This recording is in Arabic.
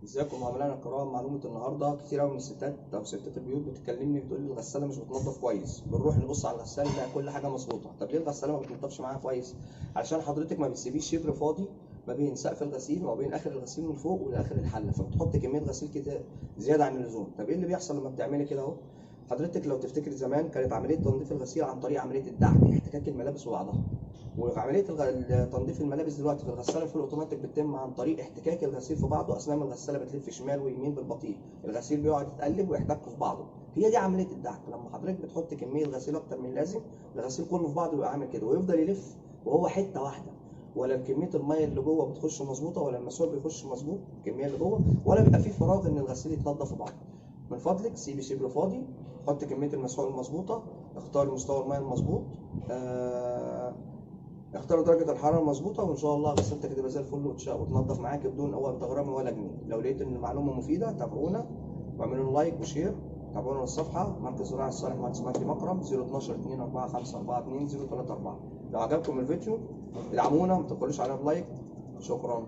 ازيكم عاملين الكرام؟ معلومة النهارده كتير قوي من الستات او ستات البيوت بتكلمني بتقول لي الغسالة مش بتنضف كويس. بنروح نبص على الغسالة نلاقي كل حاجة مظبوطة. طب ليه الغسالة ما بتنضفش معاها كويس؟ علشان حضرتك ما بتسيبيش شبر فاضي ما بين سقف الغسيل وما بين اخر الغسيل من فوق ولاخر الحلة، فبتحط كمية غسيل كده زيادة عن اللزوم. طب ايه اللي بيحصل لما بتعملي كده اهو؟ حضرتك لو تفتكر زمان كانت عملية تنظيف الغسيل عن طريق عملية الدعك، احتكاك الملابس ببعضها. وعمليه تنظيف الملابس دلوقتي في الغساله الفول اوتوماتيك بتتم عن طريق احتكاك الغسيل في بعضه اثناء ما الغساله بتلف شمال ويمين بالبطيء. الغسيل بيقعد يتقلب ويحتك في بعضه. هي دي عمليه الدعك. لما حضرتك بتحط كميه غسيل اكتر من اللازم، الغسيل كله في بعضه يبقى عامل كده ويفضل يلف وهو حته واحده. ولا كميه الميه اللي جوه بتخش مظبوطه، ولا المسحوق بيخش مظبوط الكميه اللي جوه، ولا بيبقى فيه فراغ ان الغسيل يتنضف في بعضه. من فضلك سيبي شبر فاضي، حط كميه المسحوق المظبوطه، اختار مستوى الميه المظبوط، اختار درجة الحرارة المظبوطة، وإن شاء الله غسلتك هتبقى زي الفل وتنضف معاك بدون أول غرام ولا جنيه. لو لقيت إن المعلومة مفيدة تابعونا واعملوا لايك وشير. تابعونا على الصفحة مركز زراعي الصالح مهندس مجدي مكرم 012 2 4 5 4 2 0 3 4. لو عجبكم الفيديو ادعمونا، ما تبخلوش علينا بلايك. شكرا.